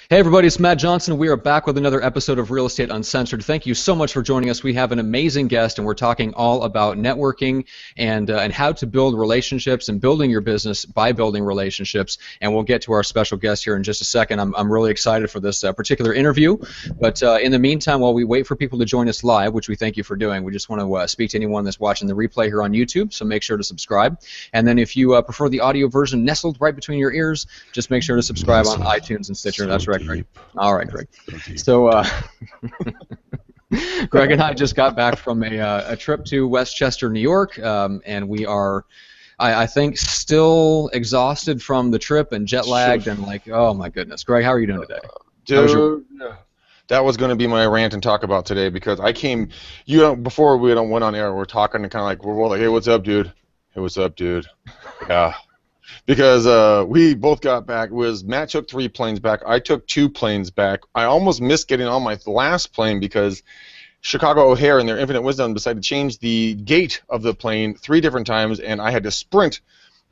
Hey everybody, it's Matt Johnson. We are back with another episode of Real Estate Uncensored. Thank you so much for joining us. We have an amazing guest, and we're talking all about networking and how to build relationships and building your business by building relationships. And we'll get to our special guest here in just a second. I'm really excited for this particular interview. But in the meantime, while we wait for people to join us live, which we thank you for doing, we just want to speak to anyone that's watching the replay here on YouTube. So make sure to subscribe. And then if you prefer the audio version nestled right between your ears, just make sure to subscribe on iTunes and Stitcher. That's right. Greg. All right, Greg. So Greg and I just got back from a trip to Westchester, New York, and we are, I think, still exhausted from the trip and jet lagged and like, oh my goodness. Greg, how are you doing today? Dude, that was going to be my rant and talk about today because I came, before we went on air, we're talking and kind of like, we're like, hey, what's up, dude? Hey, what's up, dude? Yeah. Because we both got back. Matt took 3 planes back. I took 2 planes back. I almost missed getting on my last plane because Chicago O'Hare, in their infinite wisdom, decided to change the gate of the plane 3 different times, and I had to sprint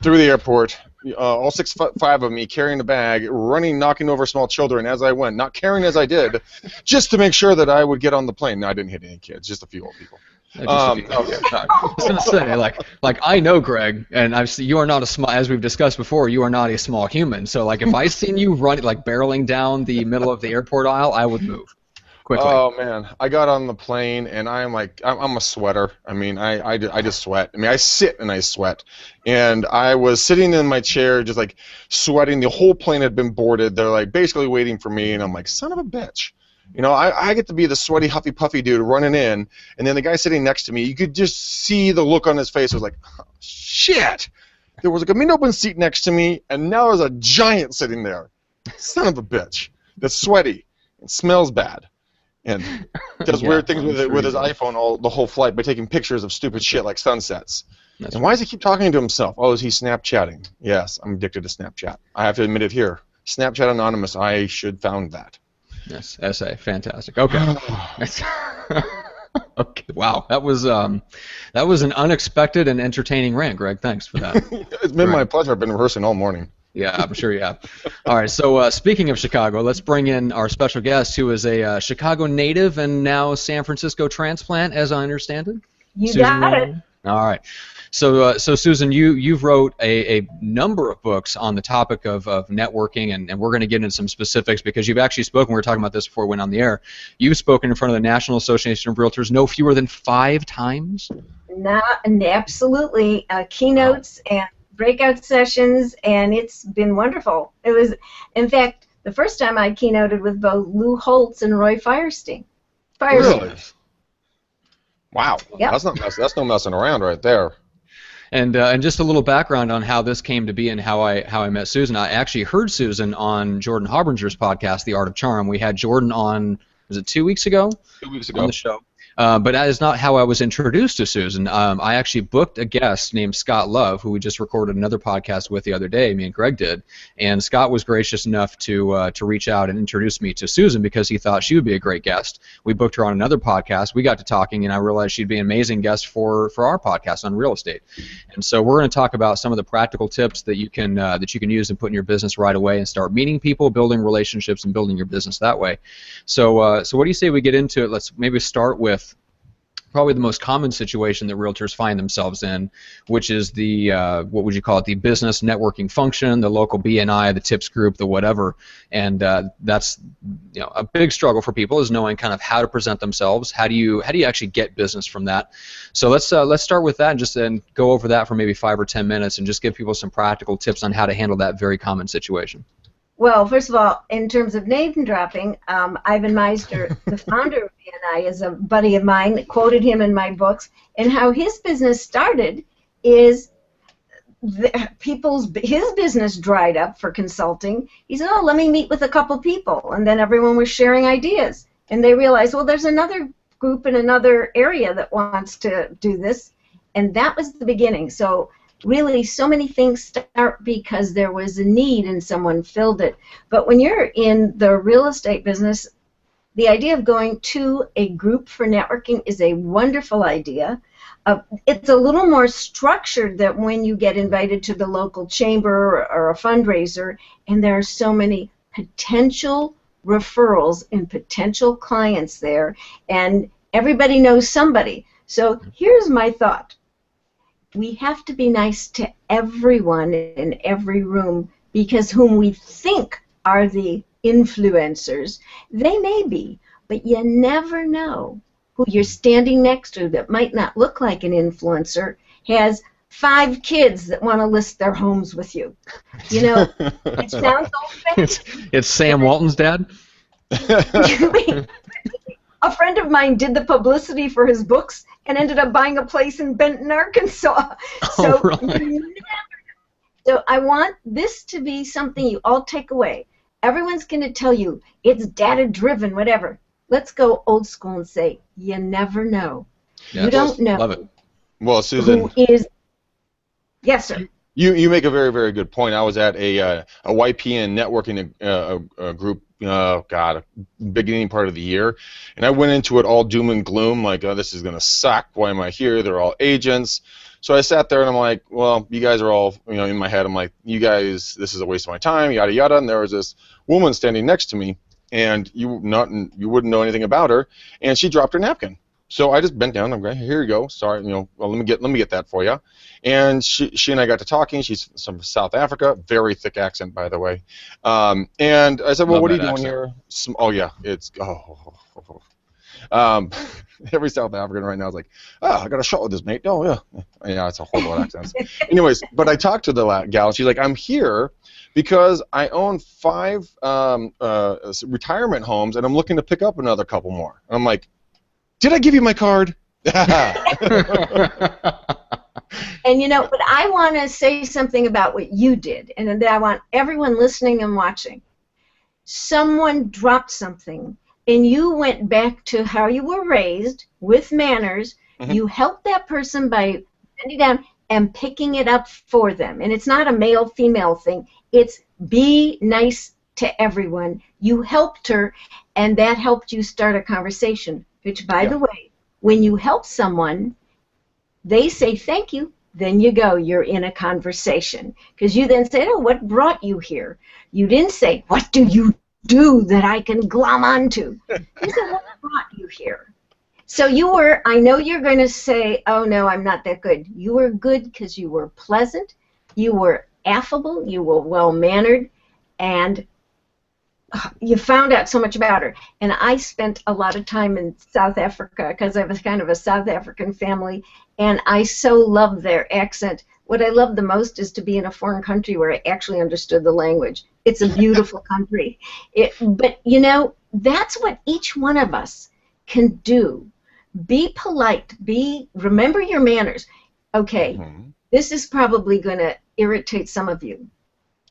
through the airport, all 6'5" of me carrying a bag, running, knocking over small children as I went, not caring as I did, just to make sure that I would get on the plane. No, I didn't hit any kids, just a few old people. Okay. I was gonna say, like I know Greg, and you are not a small, as we've discussed before, you are not a small human. So like if I seen you running, like barreling down the middle of the airport aisle, I would move quickly. Oh man, I got on the plane and I'm a sweater. I mean, I just sweat. I mean, I sit and I sweat, and I was sitting in my chair just like sweating. The whole plane had been boarded. They're like basically waiting for me, and I'm like, son of a bitch. You know, I get to be the sweaty, huffy, puffy dude running in, and then the guy sitting next to me, you could just see the look on his face. It was like, oh, shit. There was a convenient open seat next to me, and now there's a giant sitting there. Son of a bitch. That's sweaty and smells bad and does weird things with his iPhone the whole flight by taking pictures of stupid shit like sunsets. And why does he keep talking to himself? Oh, is he Snapchatting? Yes, I'm addicted to Snapchat. I have to admit it here. Snapchat Anonymous, I should found that. Yes, SA, fantastic. Okay. Okay. Wow, that was an unexpected and entertaining rant, Greg. Thanks for that. It's been my pleasure. I've been rehearsing all morning. Yeah, I'm sure you have. All right, so speaking of Chicago, let's bring in our special guest, who is a Chicago native and now San Francisco transplant, as I understand it. You got it. All right. So Susan, you wrote a number of books on the topic of networking, and we're going to get into some specifics because you've actually spoken, we were talking about this before we went on the air, you've spoken in front of the National Association of Realtors no fewer than 5 times? Absolutely. Keynotes and breakout sessions, and it's been wonderful. It was, in fact, the first time I keynoted with both Lou Holtz and Roy Firestein. Really? Wow. Yep. That's no messing around right there. And just a little background on how this came to be and how I met Susan. I actually heard Susan on Jordan Harbinger's podcast, The Art of Charm. We had Jordan on, was it 2 weeks ago? 2 weeks ago. On the show. But that is not how I was introduced to Susan. I actually booked a guest named Scott Love, who we just recorded another podcast with the other day, me and Greg did, and Scott was gracious enough to reach out and introduce me to Susan because he thought she would be a great guest. We booked her on another podcast. We got to talking, and I realized she'd be an amazing guest for our podcast on real estate. And so we're going to talk about some of the practical tips that you can use and put in your business right away and start meeting people, building relationships, and building your business that way. So what do you say we get into it? Let's maybe start with probably the most common situation that realtors find themselves in, which is the, what would you call it, the business networking function, the local BNI, the tips group, the whatever, and that's a big struggle for people is knowing kind of how to present themselves. How do you actually get business from that? So let's start with that and just then go over that for maybe 5 or 10 minutes and just give people some practical tips on how to handle that very common situation. Well, first of all, in terms of name dropping, Ivan Meister, the founder of BNI, is a buddy of mine, quoted him in my books, and how his business started is his business dried up for consulting. He said, oh, let me meet with a couple people, and then everyone was sharing ideas, and they realized, well, there's another group in another area that wants to do this, and that was the beginning. So really, so many things start because there was a need and someone filled it. But when you're in the real estate business, the idea of going to a group for networking is a wonderful idea. It's a little more structured than when you get invited to the local chamber or a fundraiser, and there are so many potential referrals and potential clients there, and everybody knows somebody. So here's my thought. We have to be nice to everyone in every room, because whom we think are the influencers, they may be, but you never know who you're standing next to that might not look like an influencer has 5 kids that want to list their homes with you. You know, it sounds old-fashioned. It's Sam Walton's dad? A friend of mine did the publicity for his books and ended up buying a place in Benton, Arkansas. So, right. So I want this to be something you all take away. Everyone's going to tell you it's data-driven, whatever. Let's go old school and say, you never know. Yes. You don't know. Love it. Well, Susan. Who is... Yes, sir. You make a very, very good point. I was at a YPN networking group, beginning part of the year, and I went into it all doom and gloom, like, oh, this is going to suck. Why am I here? They're all agents. So I sat there and I'm like, well, you guys are all, in my head, I'm like, you guys, this is a waste of my time, yada, yada. And there was this woman standing next to me, and you wouldn't know anything about her, and she dropped her napkin. So I just bent down. I'm going, here you go. Sorry, well, let me get that for you. And she and I got to talking. She's from South Africa, very thick accent, by the way. And I said, well, what are you doing here? Oh yeah, it's every South African right now is like, oh, I got a shot with this mate. Oh yeah, it's a horrible accent. Anyways, but I talked to the gal. She's like, I'm here because I own 5 retirement homes, and I'm looking to pick up another couple more. And I'm like, did I give you my card? And but I want to say something about what you did, and then I want everyone listening and watching. Someone dropped something, and you went back to how you were raised with manners. Mm-hmm. You helped that person by bending down and picking it up for them. And it's not a male-female thing. It's be nice to everyone. You helped her, and that helped you start a conversation. Which, by the way, when you help someone, they say thank you, then you go. You're in a conversation. Because you then say, oh, what brought you here? You didn't say, what do you do that I can glom onto? You said, what brought you here? So you were, I know you're going to say, oh, no, I'm not that good. You were good because you were pleasant, you were affable, you were well-mannered, and you found out so much about her. And I spent a lot of time in South Africa because I was kind of a South African family, and I so love their accent. What I love the most is to be in a foreign country where I actually understood the language. It's a beautiful country. But, that's what each one of us can do. Be polite. Remember your manners. Okay, This is probably going to irritate some of you.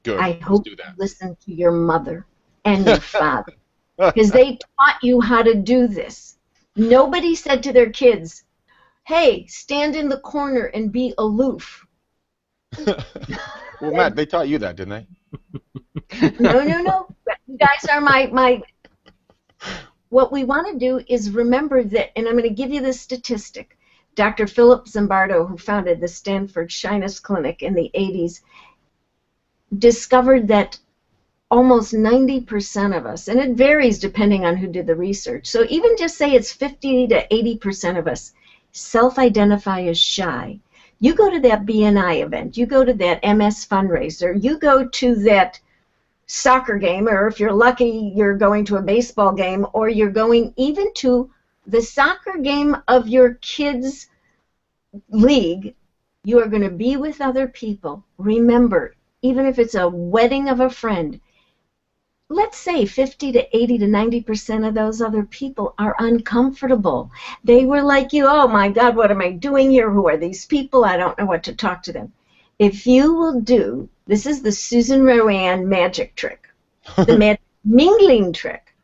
Good. I hope you listen to your mother and your father, because they taught you how to do this. Nobody said to their kids, hey, stand in the corner and be aloof. Well, Matt, they taught you that, didn't they? No. You guys are my... What we want to do is remember that, and I'm going to give you this statistic. Dr. Philip Zimbardo, who founded the Stanford Shyness Clinic in the 80s, discovered that almost 90% of us, and it varies depending on who did the research, so even just say it's 50 to 80% of us self-identify as shy. You go to that BNI event, you go to that MS fundraiser, you go to that soccer game, or if you're lucky, you're going to a baseball game, or you're going even to the soccer game of your kids' league, you are going to be with other people. Remember, even if it's a wedding of a friend, let's say 50 to 80 to 90% of those other people are uncomfortable. They were like you, oh my God, what am I doing here? Who are these people? I don't know what to talk to them. If you will do, this is the Susan RoAne magic trick, the mingling trick.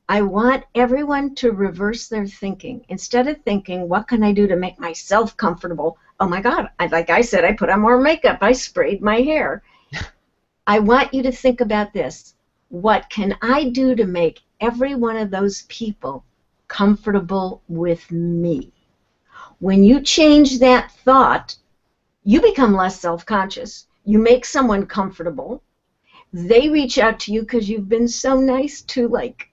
I want everyone to reverse their thinking. Instead of thinking, what can I do to make myself comfortable? Oh my God, like I said, I put on more makeup, I sprayed my hair. I want you to think about this. What can I do to make every one of those people comfortable with me? When you change that thought, you become less self-conscious. You make someone comfortable. They reach out to you because you've been so nice to, like,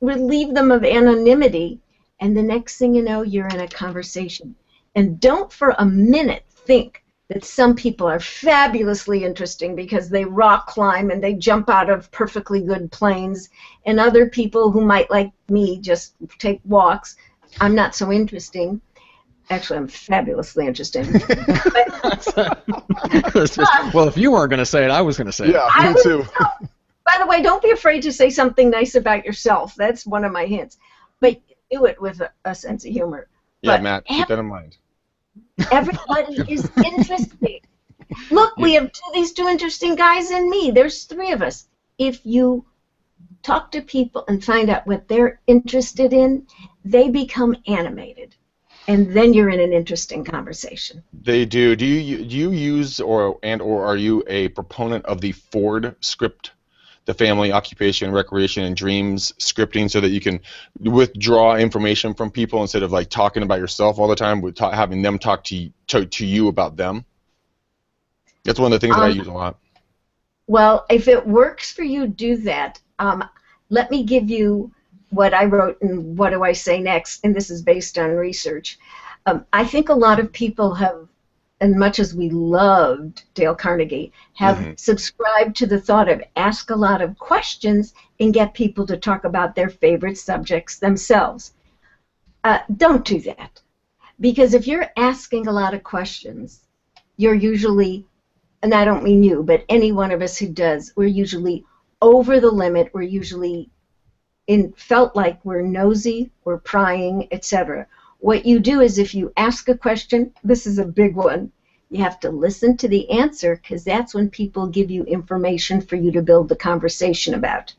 relieve them of anonymity, and the next thing you know, you're in a conversation. And don't for a minute think that some people are fabulously interesting because they rock climb and they jump out of perfectly good planes, and other people who might, like me, just take walks. I'm not so interesting. Actually, I'm fabulously interesting. Well, if you weren't going to say it, I was going to say it. Yeah, me too. By the way, don't be afraid to say something nice about yourself. That's one of my hints. But do it with a sense of humor. Yeah, but Matt, keep that in mind. Everybody is interesting. Look, we have these two interesting guys and me. There's three of us. If you talk to people and find out what they're interested in, they become animated. And then you're in an interesting conversation. They do. Do you use or are you a proponent of the Ford script, the family, occupation, recreation, and dreams scripting, so that you can withdraw information from people instead of like talking about yourself all the time, with having them talk to you about them? That's one of the things that I use a lot. Well, if it works for you, do that. Let me give you what I wrote and what do I say next, and this is based on research. I think a lot of people have, as much as we loved Dale Carnegie, have subscribed to the thought of ask a lot of questions and get people to talk about their favorite subjects themselves. Don't do that. Because if you're asking a lot of questions, you're usually, and I don't mean you, but any one of us who does, we're usually over the limit, we're usually felt like we're nosy, we're prying, etc. What you do is if you ask a question, this is a big one, you have to listen to the answer, because that's when people give you information for you to build the conversation about.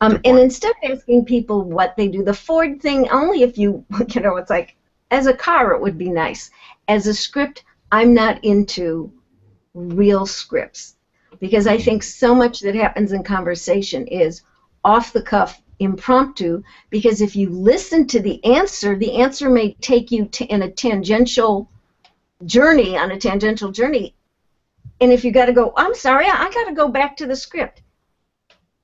And instead of asking people what they do, the Ford thing, only if you, it's like, as a car it would be nice. As a script, I'm not into real scripts, because I think so much that happens in conversation is off the cuff, impromptu, because if you listen to the answer may take you in a tangential journey, and if you got to go, I'm sorry, I got to go back to the script.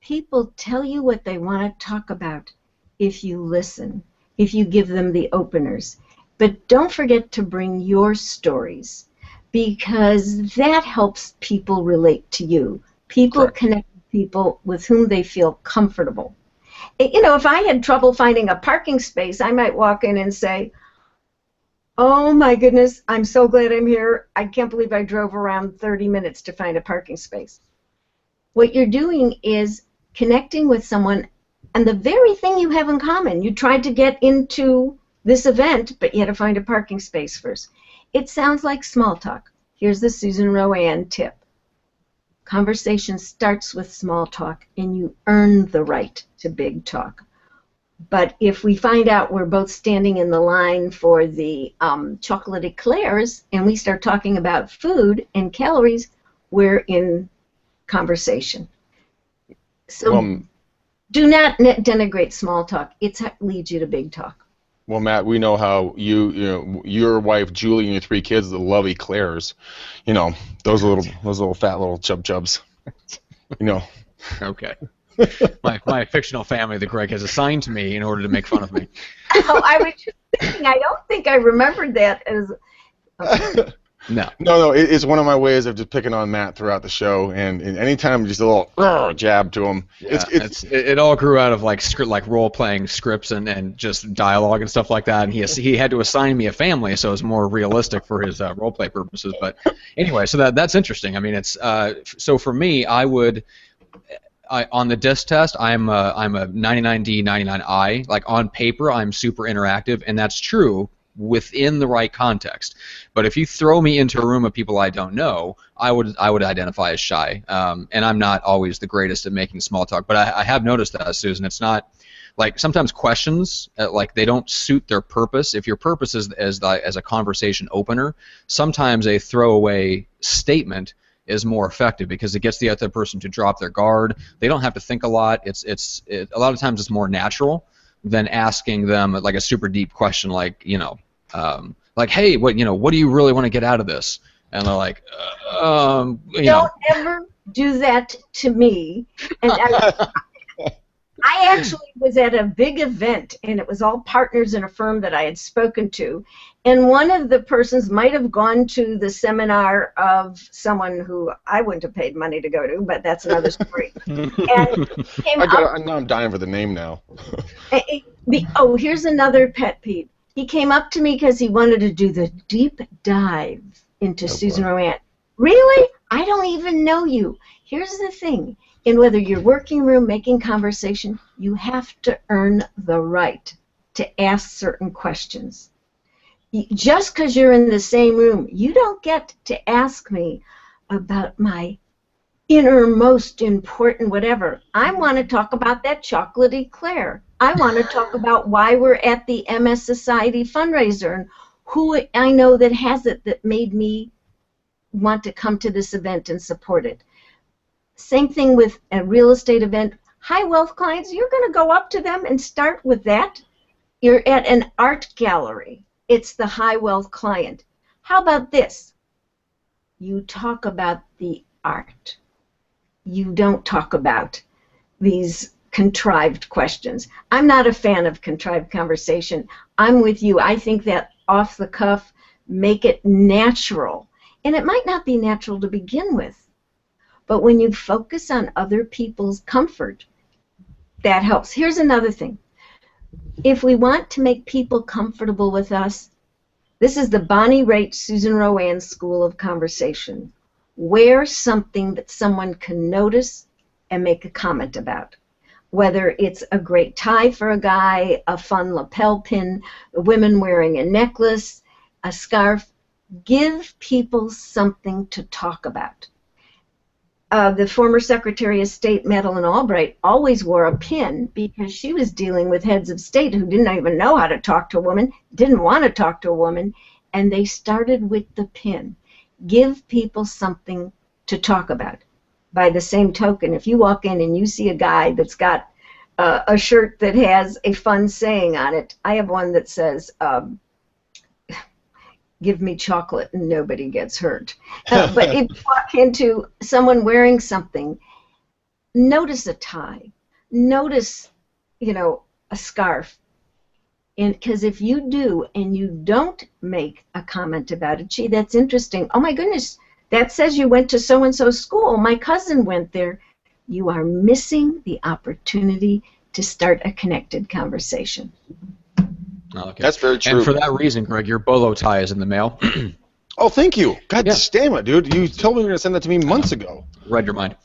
People tell you what they want to talk about if you listen, if you give them the openers. But don't forget to bring your stories, because that helps people relate to you. People connect with people with whom they feel comfortable. You know, if I had trouble finding a parking space, I might walk in and say, oh my goodness, I'm so glad I'm here. I can't believe I drove around 30 minutes to find a parking space. What you're doing is connecting with someone and the very thing you have in common. You tried to get into this event, but you had to find a parking space first. It sounds like small talk. Here's the Susan RoAne tip. Conversation starts with small talk, and you earn the right to big talk. But if we find out we're both standing in the line for the chocolate eclairs, and we start talking about food and calories, we're in conversation. So do not denigrate small talk. It leads you to big talk. Well, Matt, we know how your wife Julie and your three kids love eclairs. You know, those little fat little chubs. You know. Okay. My fictional family that Greg has assigned to me in order to make fun of me. Oh, I was just thinking. I don't think I remembered that as. Okay. No. It's one of my ways of just picking on Matt throughout the show, and anytime just a little jab to him. Yeah, it all grew out of like role playing scripts and just dialogue and stuff like that. And he had to assign me a family, so it was more realistic for his role play purposes. But anyway, so that's interesting. I mean, it's so for me, on the DISC test, I'm a 99D, 99I. Like on paper, I'm super interactive, and that's true within the right context. But if you throw me into a room of people I don't know, I would identify as shy. And I'm not always the greatest at making small talk. But I have noticed that, Susan. It's not like sometimes questions like they don't suit their purpose. If your purpose is as a conversation opener, sometimes a throwaway statement is more effective because it gets the other person to drop their guard. They don't have to think a lot. A lot of times it's more natural than asking them like a super deep question like, like, hey, what do you really want to get out of this? And they're like, Don't ever do that to me. And I actually was at a big event, and it was all partners in a firm that I had spoken to. And one of the persons might have gone to the seminar of someone who I wouldn't have paid money to go to, but that's another story. And came up, now I'm dying for the name now. Here's another pet peeve. He came up to me because he wanted to do the deep dive into Susan RoAne. Really? I don't even know you. Here's the thing. In whether you're working room, making conversation, you have to earn the right to ask certain questions. Just because you're in the same room, you don't get to ask me about my innermost important whatever. I want to talk about that chocolate eclair. I want to talk about why we're at the MS Society fundraiser and who I know that has it that made me want to come to this event and support it. Same thing with a real estate event. High wealth clients, you're going to go up to them and start with that. You're at an art gallery. It's the high wealth client. How about this? You talk about the art. You don't talk about these contrived questions. I'm not a fan of contrived conversation. I'm with you. I think that off the cuff, make it natural. And it might not be natural to begin with. But when you focus on other people's comfort, that helps. Here's another thing. If we want to make people comfortable with us, this is the Bonnie Raitt Susan RoAne School of Conversation. Wear something that someone can notice and make a comment about. Whether it's a great tie for a guy, a fun lapel pin, women wearing a necklace, a scarf. Give people something to talk about. The former Secretary of State, Madeleine Albright, always wore a pin because she was dealing with heads of state who didn't even know how to talk to a woman, didn't want to talk to a woman, and they started with the pin. Give people something to talk about. By the same token, if you walk in and you see a guy that's got a shirt that has a fun saying on it, I have one that says, give me chocolate and nobody gets hurt. But if you walk into someone wearing something, notice a tie, notice, a scarf. Because if you do and you don't make a comment about it, gee, that's interesting. Oh my goodness, that says you went to so-and-so school. My cousin went there. You are missing the opportunity to start a connected conversation. Okay. That's very true. And for that reason, Greg, your bolo tie is in the mail. Oh, thank you. God damn it, dude. You told me you were going to send that to me months ago. Read your mind.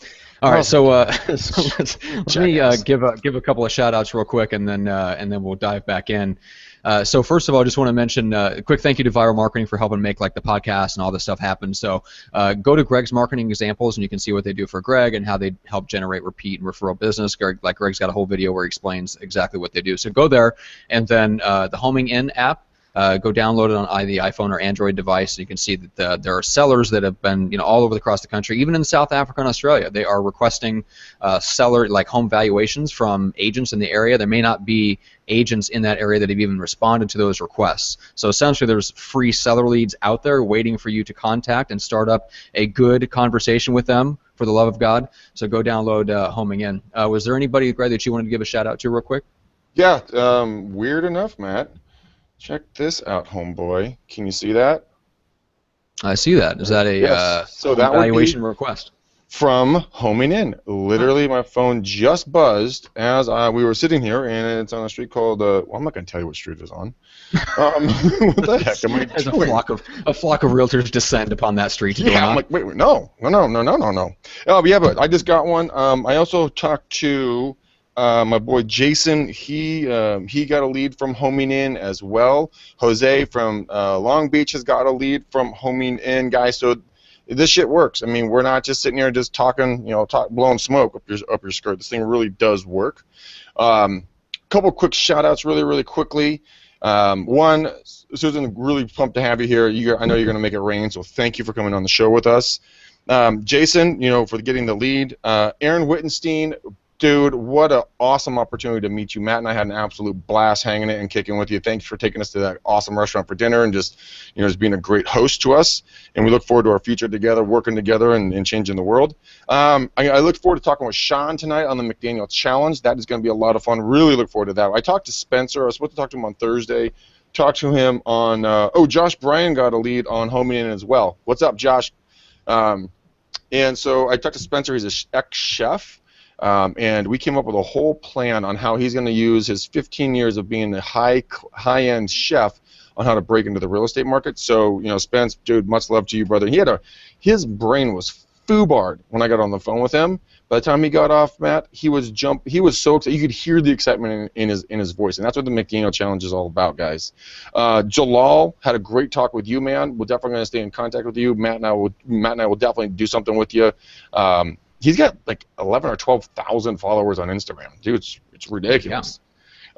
All right, so let me give a couple of shout-outs real quick, and then we'll dive back in. So first of all, I just want to mention a quick thank you to Viral Marketing for helping make the podcast and all this stuff happen. So go to Greg's marketing examples, and you can see what they do for Greg and how they help generate repeat and referral business. Greg's got a whole video where he explains exactly what they do. So go there, and then the Homing In app. Go download it on the iPhone or Android device. You can see that there are sellers that have been all over across the country, even in South Africa and Australia. They are requesting home valuations from agents in the area. There may not be agents in that area that have even responded to those requests. So essentially there's free seller leads out there waiting for you to contact and start up a good conversation with them, for the love of God. So go download Homing In. Was there anybody, Greg, that you wanted to give a shout out to real quick? Yeah, weird enough, Matt. Check this out, homeboy. Can you see that? I see that. Is that a valuation request? From Homing In. Literally, my phone just buzzed as we were sitting here, and it's on a street called, well, I'm not going to tell you what street it's on. What the heck am I doing? A flock of realtors descend upon that street. Yeah, I'm like, wait, no. Oh, yeah, but I just got one. I also talked to my boy Jason. He got a lead from Homing In as well. Jose from Long Beach has got a lead from Homing In, guys. So this shit works. I mean, we're not just sitting here just talking, blowing smoke up your skirt. This thing really does work. Couple quick shout-outs really quickly. One, Susan, really pumped to have you here. I know you're going to make it rain, so thank you for coming on the show with us. Jason, for getting the lead. Aaron Wittenstein, Dude, what an awesome opportunity to meet you. Matt and I had an absolute blast hanging it and kicking with you. Thanks for taking us to that awesome restaurant for dinner and just, just being a great host to us. And we look forward to our future together, working together and changing the world. I look forward to talking with Sean tonight on the McDaniel Challenge. That is going to be a lot of fun. Really look forward to that. I talked to Spencer. I was supposed to talk to him on Thursday. Talked to him on, Josh Bryan got a lead on homing in as well. What's up, Josh? And so I talked to Spencer. He's an ex-chef. And we came up with a whole plan on how he's going to use his 15 years of being a high-end chef on how to break into the real estate market. So, Spence, dude, much love to you, brother. His brain was foobarred when I got on the phone with him. By the time he got off, Matt, he was so excited. You could hear the excitement in his voice, and that's what the McDaniel Challenge is all about, guys. Jalal had a great talk with you, man. We're definitely going to stay in contact with you. Matt and I will definitely do something with you. He's got like 11 or 12,000 followers on Instagram. Dude, it's ridiculous.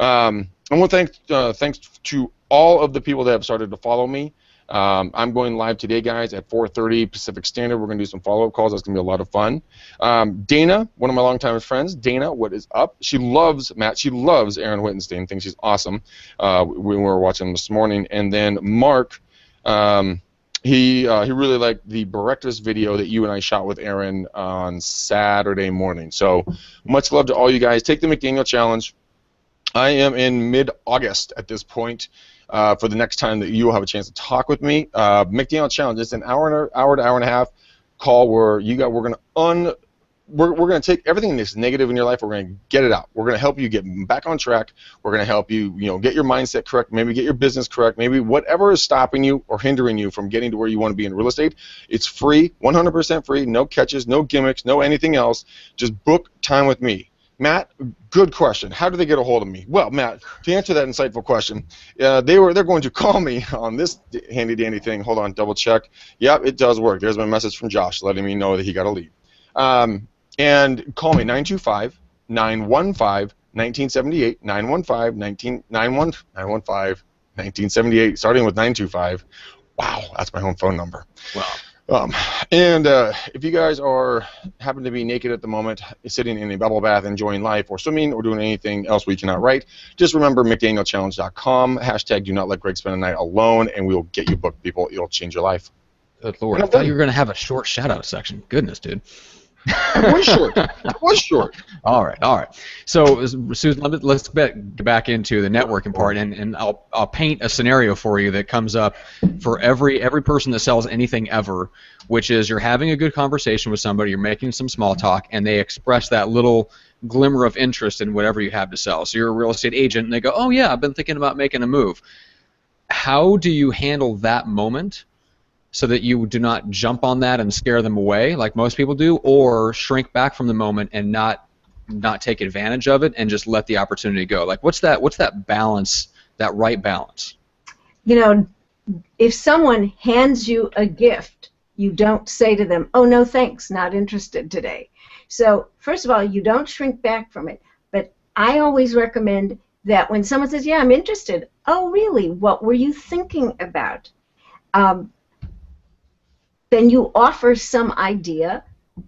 Yeah. I want to thanks to all of the people that have started to follow me. I'm going live today, guys, at 4:30 Pacific Standard. We're going to do some follow-up calls. That's going to be a lot of fun. Dana, one of my longtime friends. Dana, what is up? She loves Matt. She loves Aaron Wittenstein. Thinks he's awesome. We were watching him this morning. And then Mark, he really liked the breakfast video that you and I shot with Aaron on Saturday morning. So much love to all you guys. Take the McDaniel Challenge. I am in mid-August at this point for the next time that you will have a chance to talk with me. McDaniel Challenge. It's an hour to hour and a half call where we're going to take everything that's negative in your life. We're going to get it out. We're going to help you get back on track. We're going to help you, get your mindset correct, maybe get your business correct, maybe whatever is stopping you or hindering you from getting to where you want to be in real estate. It's free, 100% free, no catches, no gimmicks, no anything else. Just book time with me. Matt, good question. How do they get a hold of me? Well, Matt, to answer that insightful question, they're going to call me on this handy-dandy thing. Hold on, double check. Yep, it does work. There's my message from Josh letting me know that he got a lead. And call me 925-915-1978, 915-1978, starting with 925. Wow, that's my home phone number. Wow. And if you guys happen to be naked at the moment, sitting in a bubble bath, enjoying life, or swimming, or doing anything else we cannot write, just remember McDanielChallenge.com, #do not let Greg spend a night alone, and we'll get you booked, people. It'll change your life. Good Lord. I thought you were going to have a short shout-out section. Goodness, dude. It was short. All right. So, Susan, let's get back into the networking part, and I'll paint a scenario for you that comes up for every person that sells anything ever, which is you're having a good conversation with somebody, you're making some small talk, and they express that little glimmer of interest in whatever you have to sell. So you're a real estate agent, and they go, oh, yeah, I've been thinking about making a move. How do you handle that moment so that you do not jump on that and scare them away like most people do, or shrink back from the moment and not take advantage of it and just let the opportunity go? Like, what's that balance, that right balance? If someone hands you a gift, you don't say to them, oh, no, thanks, not interested today. So, first of all, you don't shrink back from it. But I always recommend that when someone says, yeah, I'm interested, oh, really, what were you thinking about? Then you offer some idea,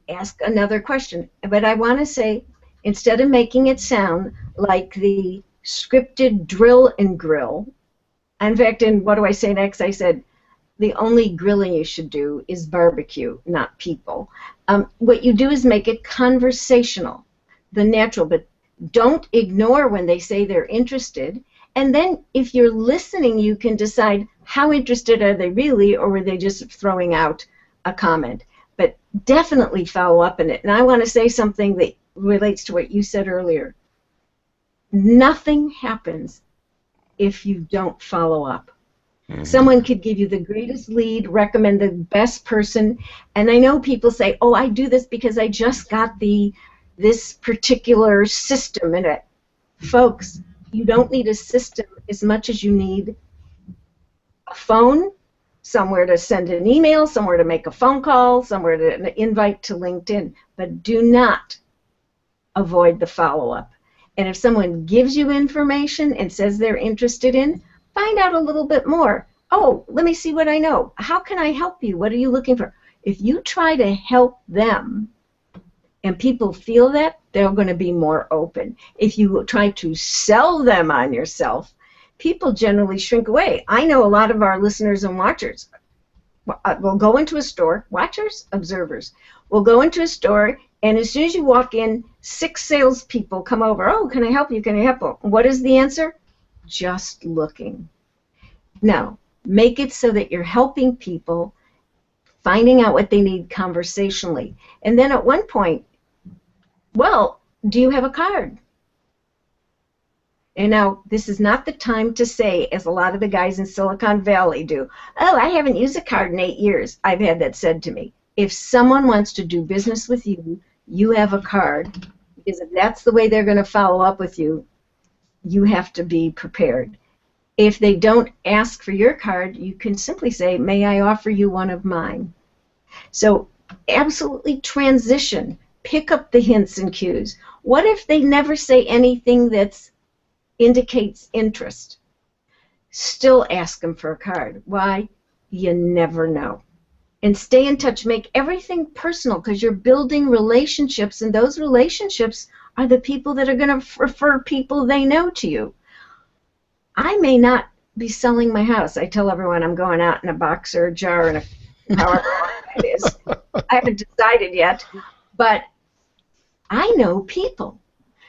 ask another question. But I want to say, instead of making it sound like the scripted drill and grill, in fact, in what do I say next? I said, the only grilling you should do is barbecue, not people. What you do is make it conversational, the natural, but don't ignore when they say they're interested. And then if you're listening, you can decide how interested are they really, or were they just throwing out a comment. But definitely follow up in it. And I want to say something that relates to what you said earlier. Nothing happens if you don't follow up. Mm-hmm. Someone could give you the greatest lead, recommend the best person, and I know people say, oh, I do this because I just got this particular system in it. Folks, you don't need a system as much as you need a phone, somewhere to send an email, somewhere to make a phone call, somewhere to invite to LinkedIn, but do not avoid the follow-up. And if someone gives you information and says they're interested in, find out a little bit more. Oh, let me see what I know. How can I help you? What are you looking for? If you try to help them and people feel that, they're going to be more open. If you try to sell them on yourself, people generally shrink away. I know a lot of our listeners and watchers will go into a store, watchers, observers, will go into a store, and as soon as you walk in, 6 salespeople come over. Oh, can I help you? Can I help you? What is the answer? Just looking. No, make it so that you're helping people, finding out what they need conversationally. And then at one point, well, do you have a card? And now, this is not the time to say, as a lot of the guys in Silicon Valley do, oh, I haven't used a card in 8 years. I've had that said to me. If someone wants to do business with you, you have a card. Because if that's the way they're going to follow up with you, you have to be prepared. If they don't ask for your card, you can simply say, may I offer you one of mine? So absolutely transition. Pick up the hints and cues. What if they never say anything that indicates interest? Still ask them for a card. Why? You never know. And stay in touch. Make everything personal, because you're building relationships, and those relationships are the people that are going to refer people they know to you. I may not be selling my house. I tell everyone I'm going out in a box or a jar and however long it is. I haven't decided yet, but I know people.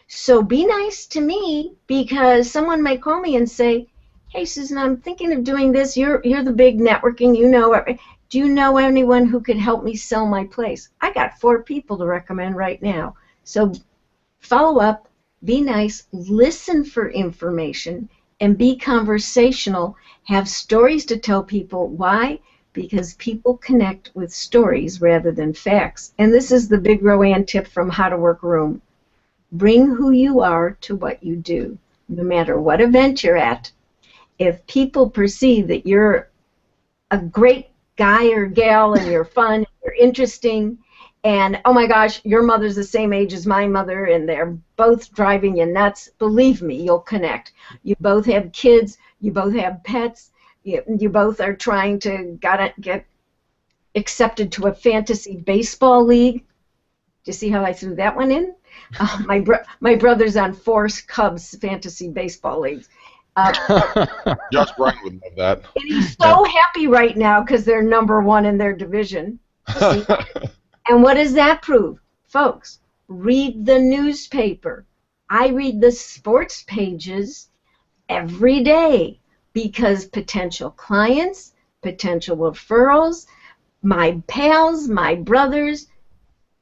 So be nice to me, because someone may call me and say, hey, Susan, I'm thinking of doing this. You're the big networking. You know, do you know anyone who could help me sell my place? I got 4 people to recommend right now. So follow up, be nice, listen for information, and be conversational. Have stories to tell people. Why? Because people connect with stories rather than facts. And this is the big RoAne tip from How to Work Room. Bring who you are to what you do. No matter what event you're at, if people perceive that you're a great guy or gal and you're fun, you're interesting, and oh my gosh, your mother's the same age as my mother and they're both driving you nuts, believe me, you'll connect. You both have kids, you both have pets, you both are trying to get accepted to a fantasy baseball league. Do you see how I threw that one in? My brother's on 4 Cubs fantasy baseball leagues. Josh Bryan would love that. And he's so happy right now because they're #1 in their division. And what does that prove? Folks, read the newspaper. I read the sports pages every day because potential clients, potential referrals, my pals, my brothers,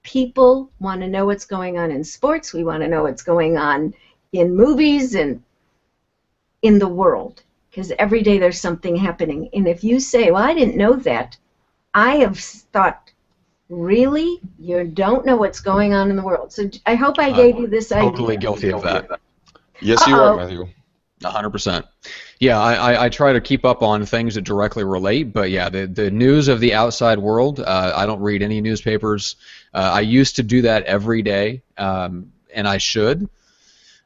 people want to know what's going on in sports. We want to know what's going on in movies and in the world, because every day there's something happening. And if you say, well, I didn't know that, I have thought, really? You don't know what's going on in the world. So I hope I gave you this idea. Totally guilty of that. Yes, you are, Matthew. 100%. Yeah, I try to keep up on things that directly relate, but yeah, the news of the outside world, I don't read any newspapers. I used to do that every day, and I should.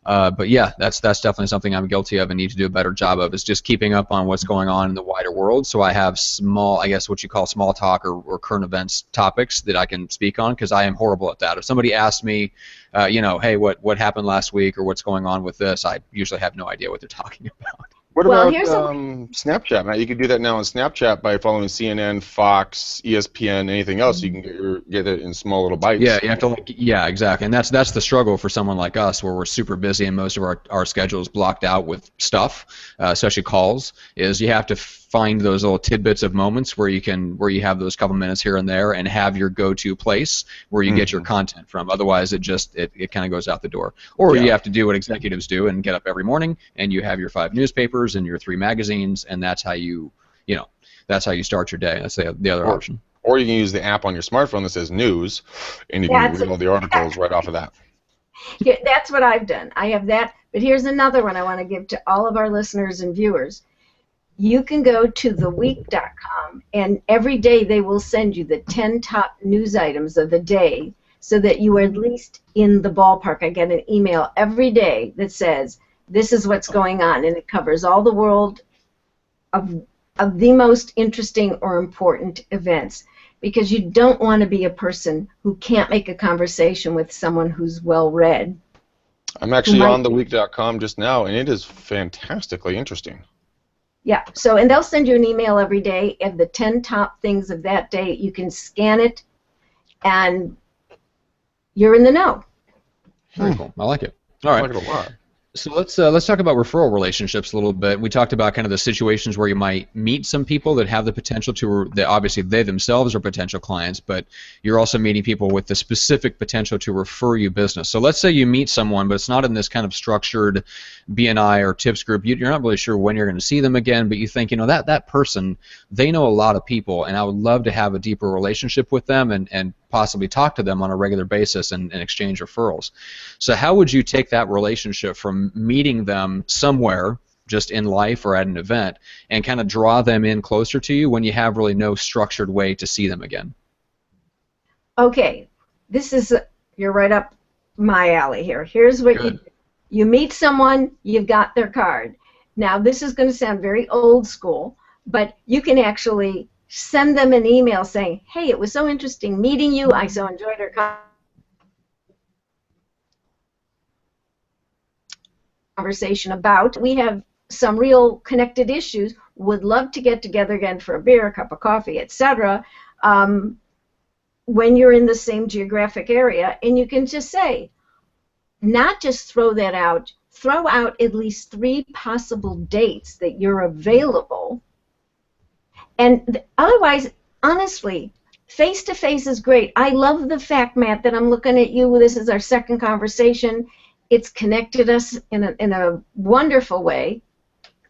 But yeah, that's definitely something I'm guilty of and need to do a better job of, is just keeping up on what's going on in the wider world, so I have small, I guess what you call small talk or current events topics that I can speak on, because I am horrible at that. If somebody asks me, hey, what happened last week or what's going on with this, I usually have no idea what they're talking about. What about Snapchat, Matt? You can do that now on Snapchat by following CNN, Fox, ESPN, anything else. You can get it in small little bites. Yeah, you have to yeah, exactly, and that's the struggle for someone like us, where we're super busy and most of our schedule is blocked out with stuff, especially calls. Is you have to find those little tidbits of moments where you have those couple minutes here and there and have your go-to place where you get your content from. Otherwise, it kind of goes out the door. Or you have to do what executives do and get up every morning and you have your 5 newspapers and your 3 magazines, and that's how you start your day. That's the other option. Or you can use the app on your smartphone that says news, and you can read all the articles right off of that. Yeah, that's what I've done. I have that. But here's another one I want to give to all of our listeners and viewers. You can go to theweek.com, and every day they will send you the 10 top news items of the day so that you are at least in the ballpark. I get an email every day that says, this is what's going on, and it covers all the world of the most interesting or important events. because you don't want to be a person who can't make a conversation with someone who's well-read. I'm actually on theweek.com just now, and it is fantastically interesting. Yeah, so, and they'll send you an email every day of the 10 top things of that day. You can scan it, and you're in the know. Very cool. I like it. All right. I like it a lot. So let's talk about referral relationships a little bit. We talked about kind of the situations where you might meet some people that have the potential to, that obviously they themselves are potential clients, but you're also meeting people with the specific potential to refer you business. So let's say you meet someone, but it's not in this kind of structured BNI or tips group. You're not really sure when you're going to see them again, but you think, that person, they know a lot of people, and I would love to have a deeper relationship with them and possibly talk to them on a regular basis and exchange referrals. So how would you take that relationship from meeting them somewhere, just in life or at an event, and kind of draw them in closer to you when you have really no structured way to see them again? Okay, you're right up my alley here. Here's what you do. You meet someone, you've got their card. Now, this is going to sound very old school, but you can actually send them an email saying, hey, it was so interesting meeting you. I so enjoyed our conversation about. We have some real connected issues. Would love to get together again for a beer, a cup of coffee, etc. When you're in the same geographic area, and you can just say, not just throw that out, throw out at least 3 possible dates that you're available. And otherwise, honestly, face-to-face is great. I love the fact, Matt, that I'm looking at you. This is our second conversation. It's connected us in a wonderful way.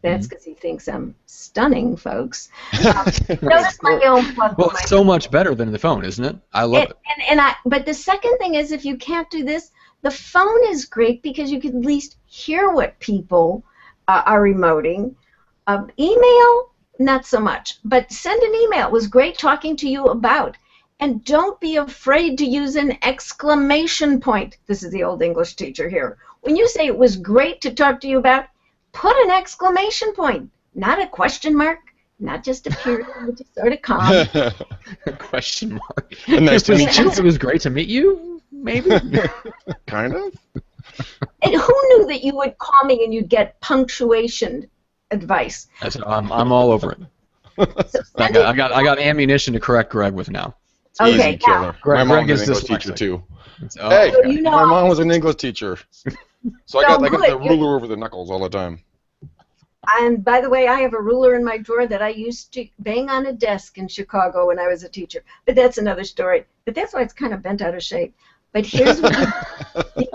That's because he thinks I'm stunning, folks. Notice my own plug. Well, it's so much better than the phone, isn't it? I love it. But the second thing is, if you can't do this, the phone is great because you can at least hear what people are emoting. Email, not so much. But send an email. It was great talking to you about. And don't be afraid to use an exclamation point. This is the old English teacher here. When you say it was great to talk to you about, put an exclamation point, not a question mark, not just a period, which is sort of calm. Question mark. Nice to meet you. It was great to meet you, maybe? Kind of. And who knew that you would call me and you'd get punctuation advice? I'm all over it. So I got ammunition to correct Greg with now. It's okay, easy killer. My mom was an English teacher too. Hey, so you know, my mom was an English teacher. So I got the ruler over the knuckles all the time. And by the way, I have a ruler in my drawer that I used to bang on a desk in Chicago when I was a teacher. But that's another story. But that's why it's kind of bent out of shape. But here's what you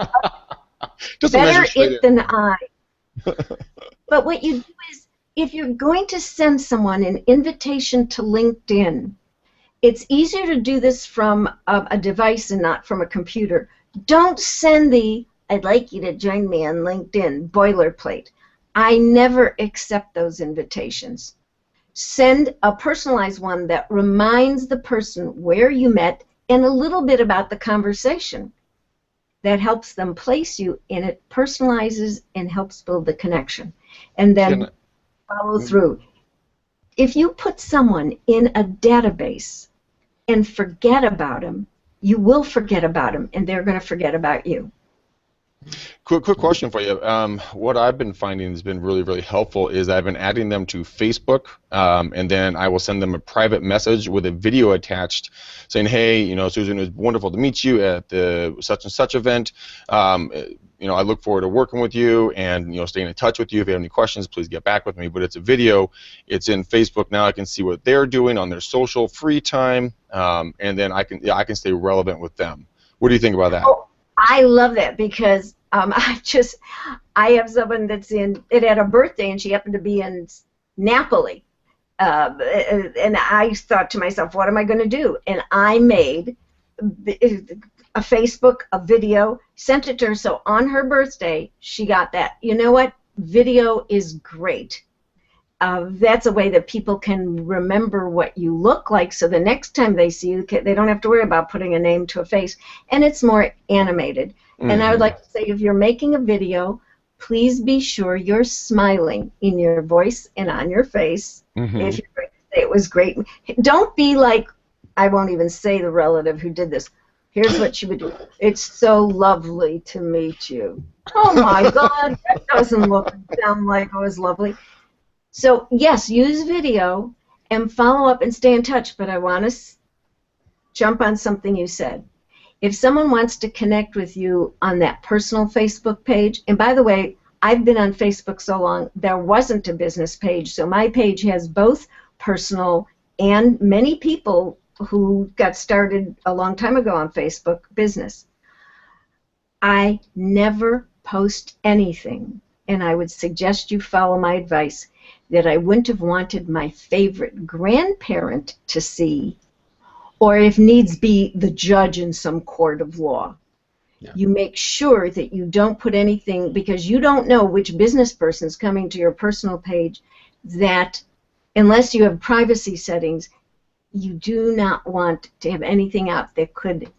do. Better it than I. But what you do is, if you're going to send someone an invitation to LinkedIn, it's easier to do this from a device and not from a computer. Don't send the, I'd like you to join me on LinkedIn, boilerplate. I never accept those invitations. Send a personalized one that reminds the person where you met and a little bit about the conversation. That helps them place you, and it personalizes and helps build the connection. And then follow through. If you put someone in a database and forget about them, you will forget about them, and they're going to forget about you. Quick question for you. What I've been finding has been really, really helpful is I've been adding them to Facebook, and then I will send them a private message with a video attached saying, hey, Susan, it was wonderful to meet you at the such and such event. I look forward to working with you and, staying in touch with you. If you have any questions, please get back with me. But it's a video. It's in Facebook now. I can see what they're doing on their social free time, and then I can stay relevant with them. What do you think about that? Oh, I love that because I have someone that's it had a birthday and she happened to be in Napoli, and I thought to myself, what am I going to do? And I made a Facebook, a video, sent it to her, so on her birthday she got that. You know what? Video is great. That's a way that people can remember what you look like, so the next time they see you, they don't have to worry about putting a name to a face, and it's more animated. Mm-hmm. And I would like to say, if you're making a video, please be sure you're smiling in your voice and on your face. Mm-hmm. If you're going to say it was great, don't be like I won't even say the relative who did this. Here's what she would do. It's so lovely to meet you. Oh my God, that doesn't sound like it was lovely. So yes, use video and follow up and stay in touch, but I want to jump on something you said. If someone wants to connect with you on that personal Facebook page, and by the way, I've been on Facebook so long, there wasn't a business page, so my page has both personal and many people who got started a long time ago on Facebook business. I never post anything, and I would suggest you follow my advice, that I wouldn't have wanted my favorite grandparent to see, or if needs be, the judge in some court of law. Yeah. You make sure that you don't put anything, because you don't know which business person's coming to your personal page, that unless you have privacy settings, you do not want to have anything out that could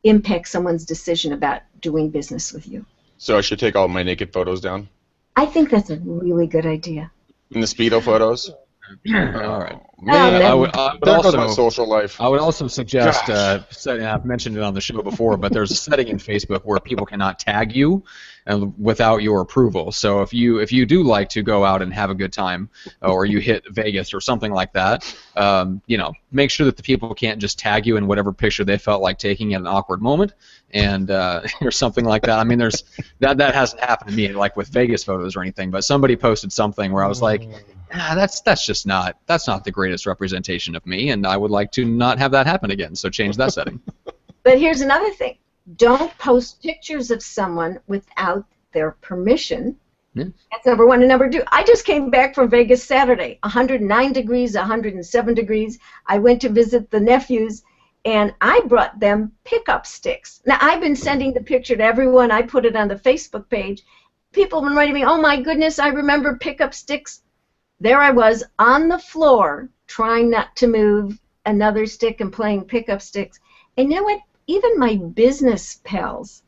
impact someone's decision about doing business with you. So I should take all my naked photos down? I think that's a really good idea. And the Speedo photos? All right. Man, I would there also, goes my social life. I would also suggest, I've mentioned it on the show before, but there's a setting in Facebook where people cannot tag you without your approval. So if you do like to go out and have a good time, or you hit Vegas or something like that, make sure that the people can't just tag you in whatever picture they felt like taking at an awkward moment, and or something like that. I mean, there's that hasn't happened to me, like with Vegas photos or anything, but somebody posted something where I was like, that's not the greatest representation of me, and I would like to not have that happen again, so change that setting. But here's another thing. Don't post pictures of someone without their permission. Yeah. That's number one. And number two, I just came back from Vegas Saturday, 109 degrees, 107 degrees. I went to visit the nephews, and I brought them pickup sticks. Now, I've been sending the picture to everyone. I put it on the Facebook page. People have been writing me, oh, my goodness, I remember pickup sticks. There I was on the floor trying not to move another stick and playing pickup sticks. And you know what? Even my business pals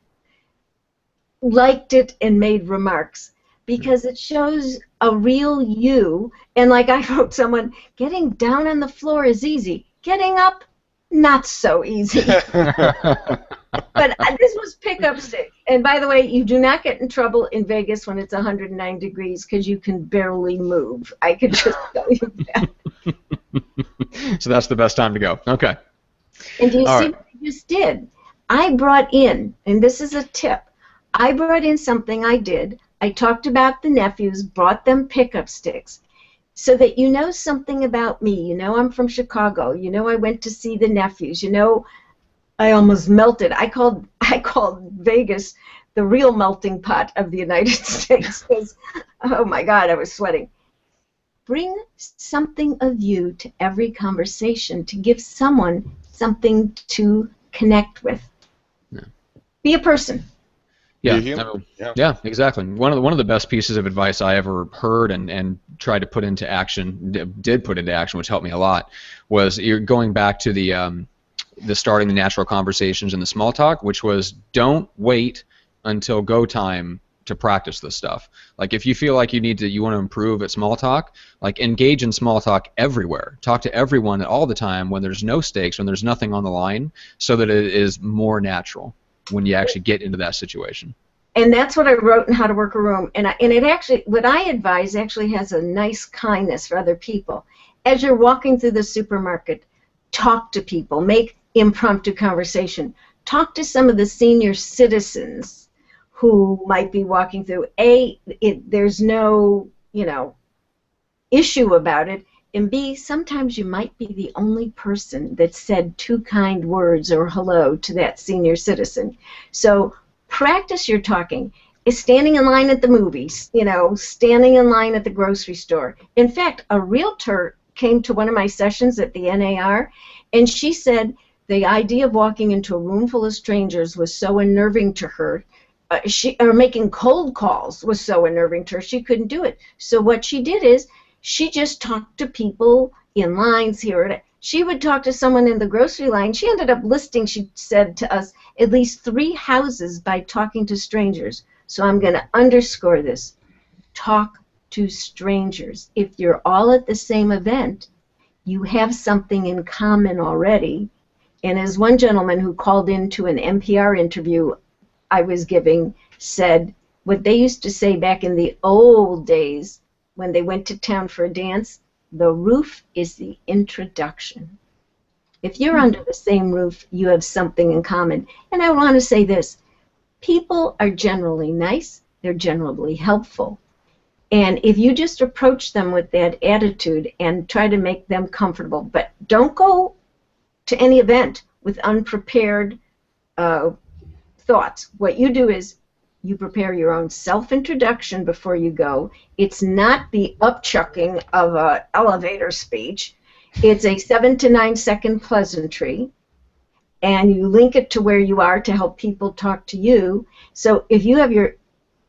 liked it and made remarks, because it shows a real you. And like I wrote someone, getting down on the floor is easy. Getting up, not so easy. But this was pickup stick. And by the way, you do not get in trouble in Vegas when it's 109 degrees, because you can barely move. I can just tell you that. So that's the best time to go. Okay. And do you see what I just did? I brought in, and this is a tip, I brought in something I did. I talked about the nephews, brought them pickup sticks, so that you know something about me. You know I'm from Chicago. You know I went to see the nephews. You know I almost melted. I called Vegas the real melting pot of the United States, because, oh my God, I was sweating. Bring something of you to every conversation to give someone something to connect with. Yeah. Be a person. Yeah, exactly. One of the best pieces of advice I ever heard and tried to put into action, did put into action, which helped me a lot, was you're going back to the starting the natural conversations and the small talk, which was don't wait until go time to practice this stuff. Like if you feel like you want to improve at small talk, like engage in small talk everywhere. Talk to everyone all the time when there's no stakes, when there's nothing on the line, so that it is more natural when you actually get into that situation. And that's what I wrote in How to Work a Room. And it actually, what I advise actually has a nice kindness for other people. As you're walking through the supermarket, talk to people, make impromptu conversation. Talk to some of the senior citizens who might be walking through. There's no, issue about it. And B, sometimes you might be the only person that said 2 kind words or hello to that senior citizen. So practice your talking. Is standing in line at the movies, standing in line at the grocery store. In fact, a realtor came to one of my sessions at the NAR, and she said the idea of walking into a room full of strangers was so unnerving to her. Making cold calls was so unnerving to her, she couldn't do it. So what she did is she just talked to people in lines here. She would talk to someone in the grocery line. She ended up listing, she said to us, at least 3 houses by talking to strangers. So I'm going to underscore this. Talk to strangers. If you're all at the same event, you have something in common already. And as one gentleman who called into an NPR interview I was giving said, what they used to say back in the old days when they went to town for a dance, the roof is the introduction. If you're under the same roof, you have something in common. And I want to say this, people are generally nice, they're generally helpful. And if you just approach them with that attitude and try to make them comfortable, but don't go to any event with unprepared thoughts. What you do is you prepare your own self-introduction before you go. It's not the upchucking of an elevator speech. It's a 7 to 9 second pleasantry, and you link it to where you are to help people talk to you. So if you have your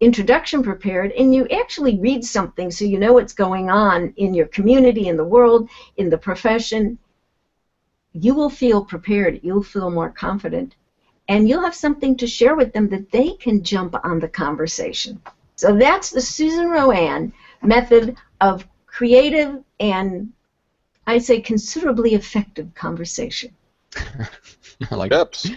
introduction prepared and you actually read something so you know what's going on in your community, in the world, in the profession, you will feel prepared, you'll feel more confident, and you'll have something to share with them that they can jump on the conversation. So that's the Susan RoAne method of creative and, I say, considerably effective conversation. I like tips.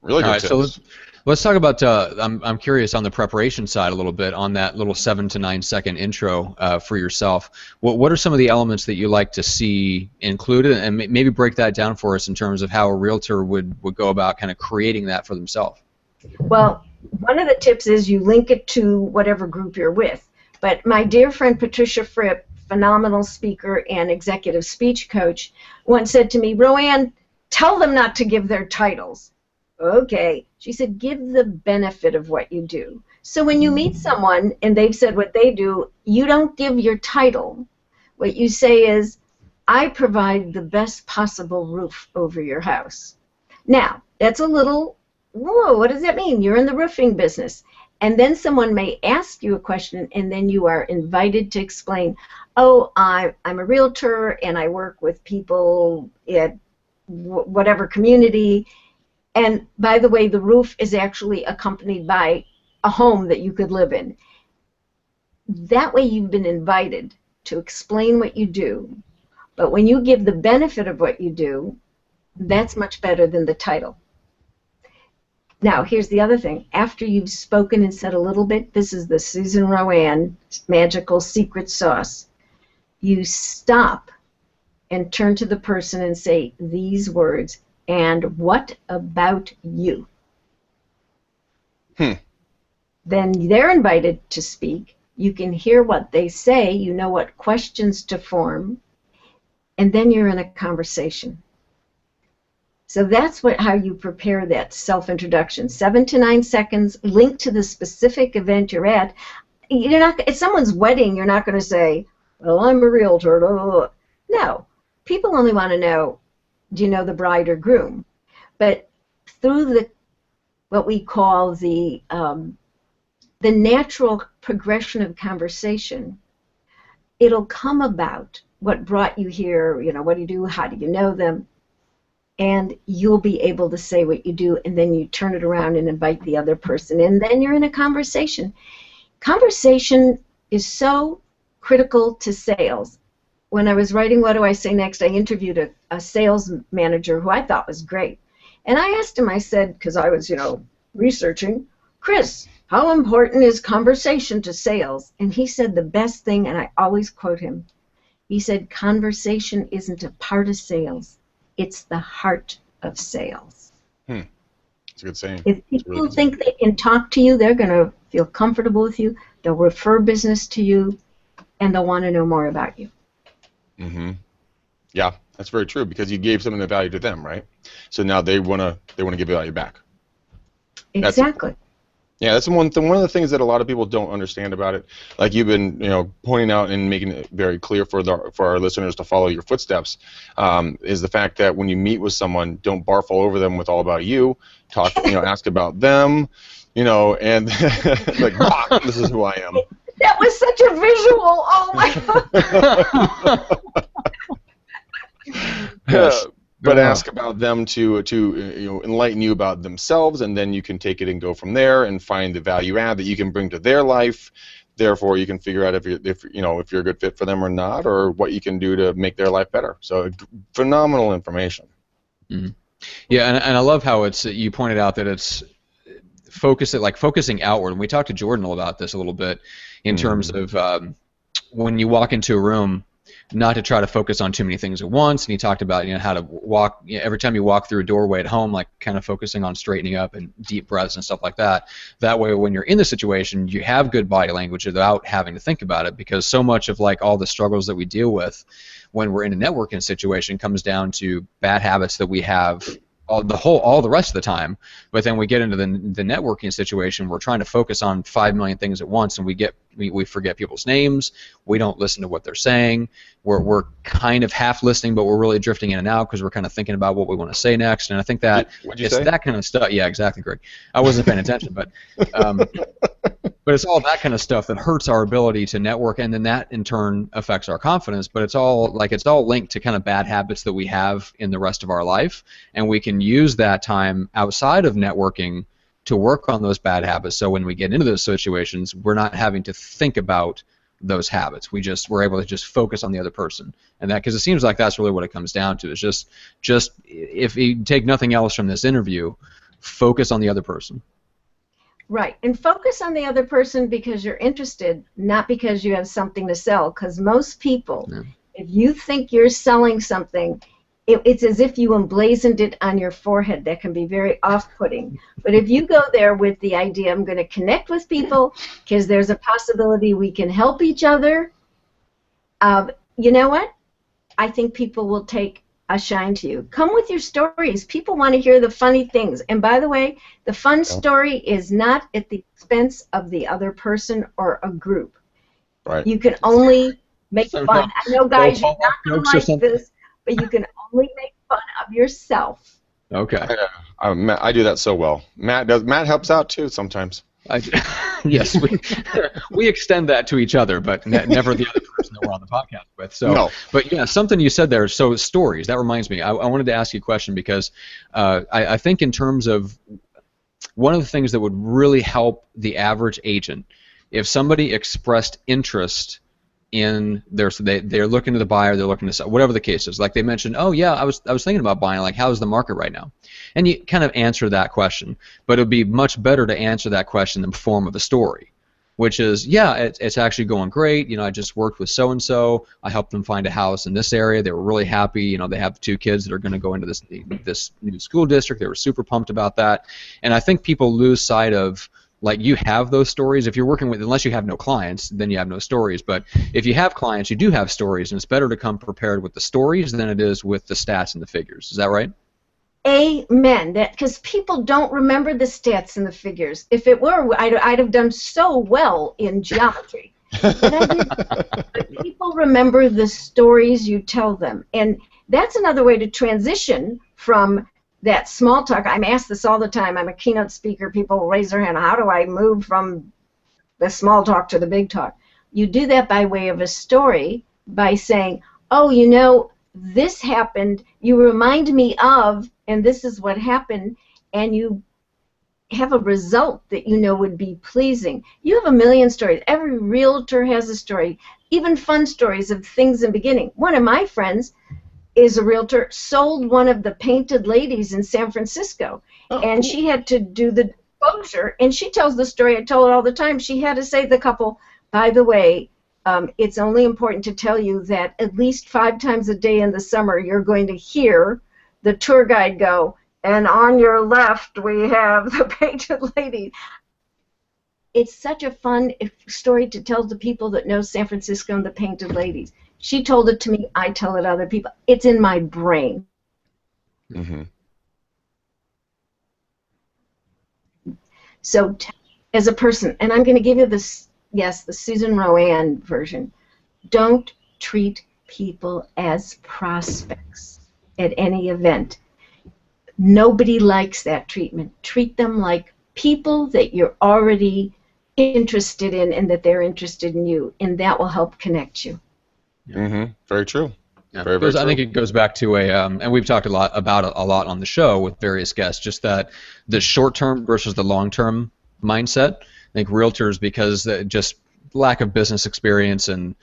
Really good tips. So let's talk about, I'm curious on the preparation side a little bit, on that little 7 to 9 second intro for yourself. What are some of the elements that you like to see included, and maybe break that down for us in terms of how a realtor would go about kind of creating that for themselves? Well, one of the tips is you link it to whatever group you're with. But my dear friend Patricia Fripp, phenomenal speaker and executive speech coach, once said to me, RoAne, tell them not to give their titles. Okay. She said, give the benefit of what you do. So when you meet someone and they've said what they do, you don't give your title. What you say is, I provide the best possible roof over your house. Now, that's a little, whoa, what does that mean? You're in the roofing business. And then someone may ask you a question, and then you are invited to explain, oh, I'm a realtor, and I work with people at whatever community. And by the way, the roof is actually accompanied by a home that you could live in. That way you've been invited to explain what you do. But when you give the benefit of what you do, that's much better than the title. Now, here's the other thing. After you've spoken and said a little bit, this is the Susan RoAne magical secret sauce. You stop and turn to the person and say these words, and what about you? Then they're invited to speak. You can hear what they say. You know what questions to form. And then you're in a conversation. So that's how you prepare that self-introduction. 7 to 9 seconds, linked to the specific event you're at. You're not, at someone's wedding, you're not going to say, well, I'm a realtor. No. People only want to know, do you know the bride or groom? But through what we call the natural progression of conversation, it'll come about what brought you here, what do you do, how do you know them, and you'll be able to say what you do, and then you turn it around and invite the other person, and then you're in a conversation. Conversation is so critical to sales. When I was writing What Do I Say Next, I interviewed a sales manager who I thought was great. And I asked him, I said, because I was, researching, Chris, how important is conversation to sales? And he said the best thing, and I always quote him, he said, conversation isn't a part of sales, it's the heart of sales. That's a good saying. If people think they can talk to you, they're going to feel comfortable with you, they'll refer business to you, and they'll want to know more about you. Yeah, that's very true, because you gave something of value to them, right? So now they want to give value back. Exactly. That's one of the things that a lot of people don't understand about it. Like you've been, pointing out and making it very clear for our listeners to follow your footsteps, is the fact that when you meet with someone, don't barf all over them with all about you. Talk, ask about them, and like, this is who I am. That was such a visual. Oh my God. But ask about them to enlighten you about themselves, and then you can take it and go from there and find the value add that you can bring to their life. Therefore, you can figure out if you're a good fit for them or not, or what you can do to make their life better. So, phenomenal information. Yeah, and I love how you pointed out that it's focusing outward. And we talked to Jordan about this a little bit in terms of when you walk into a room, not to try to focus on too many things at once. And he talked about how to walk every time you walk through a doorway at home, like kind of focusing on straightening up and deep breaths and stuff like that. That way, when you're in the situation, you have good body language without having to think about it, because so much of like all the struggles that we deal with when we're in a networking situation comes down to bad habits that we have all the rest of the time. But then we get into the networking situation, we're trying to focus on 5 million things at once, and we forget people's names, we don't listen to what they're saying, we're kind of half listening, but we're really drifting in and out because we're kind of thinking about what we want to say next. And I think that it's that kind of stuff. Yeah, exactly, Greg. I wasn't paying attention, but but it's all that kind of stuff that hurts our ability to network, and then that in turn affects our confidence. But it's all linked to kind of bad habits that we have in the rest of our life, and we can use that time outside of networking to work on those bad habits. So when we get into those situations, we're not having to think about those habits. We're able to just focus on the other person, and that, because it seems like that's really what it comes down to. Is just if you take nothing else from this interview, focus on the other person. Right, and focus on the other person because you're interested, not because you have something to sell. Because most people, if you think you're selling something, it's as if you emblazoned it on your forehead. That can be very off-putting. But if you go there with the idea, I'm going to connect with people because there's a possibility we can help each other, you know what? I think people will take a shine to you. Come with your stories. People want to hear the funny things. And by the way, the fun story is not at the expense of the other person or a group. Right. You can only make fun. I know, guys, you're not going to like this, but you can only make fun of yourself. Okay. I do that so well. Matt helps out too sometimes. Yes, we extend that to each other, but never the other person that we're on the podcast with. So, no. But yeah, something you said there. So stories. That reminds me. I wanted to ask you a question because I think in terms of one of the things that would really help the average agent, if somebody expressed interest in they're looking to the buyer, they're looking to sell, whatever the case is. Like they mentioned, oh yeah, I was thinking about buying. Like, how's the market right now? And you kind of answer that question, but it would be much better to answer that question in the form of a story, which is, yeah, it's actually going great. I just worked with so and so. I helped them find a house in this area. They were really happy. They have 2 kids that are going to go into this new school district. They were super pumped about that. And I think people lose sight of, like, you have those stories. If you're working with, unless you have no clients, then you have no stories. But if you have clients, you do have stories, and it's better to come prepared with the stories than it is with the stats and the figures. Is that right? Amen. Because people don't remember the stats and the figures. If it were, I'd have done so well in geometry. But people remember the stories you tell them. And that's another way to transition from that small talk. I'm asked this all the time. I'm a keynote speaker. People raise their hand. How do I move from the small talk to the big talk? You do that by way of a story, by saying, oh, this happened. You remind me of, and this is what happened, and you have a result that would be pleasing. You have a million stories. Every realtor has a story, even fun stories of things in the beginning. One of my friends is a realtor, sold one of the painted ladies in San Francisco, and she had to do the exposure, and she tells the story. I tell it all the time. She had to say to the couple, by the way, it's only important to tell you that at least 5 times a day in the summer you're going to hear the tour guide go, and on your left we have the painted lady. It's such a fun story to tell the people that know San Francisco and the painted ladies. She told it to me. I tell it to other people. It's in my brain. Mm-hmm. So, as a person, and I'm going to give you this, yes, the Susan RoAne version. Don't treat people as prospects at any event. Nobody likes that treatment. Treat them like people that you're already interested in and that they're interested in you, and that will help connect you. Mm-hmm. Very true. Yeah. Very true. I think it goes back to and we've talked a lot on the show with various guests, just that the short-term versus the long-term mindset. I think realtors, because just lack of business experience and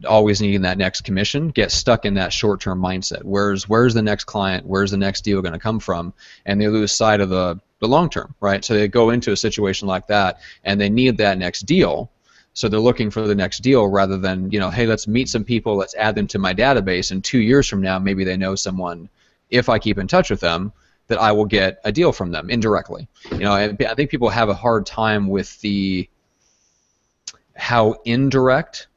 always needing that next commission get stuck in that short-term mindset. Where's the next client? Where's the next deal going to come from? And they lose sight of the long term, right? So they go into a situation like that and they need that next deal. So they're looking for the next deal rather than, hey, let's meet some people, let's add them to my database, and 2 years from now maybe they know someone, if I keep in touch with them, that I will get a deal from them indirectly. I think people have a hard time with how indirect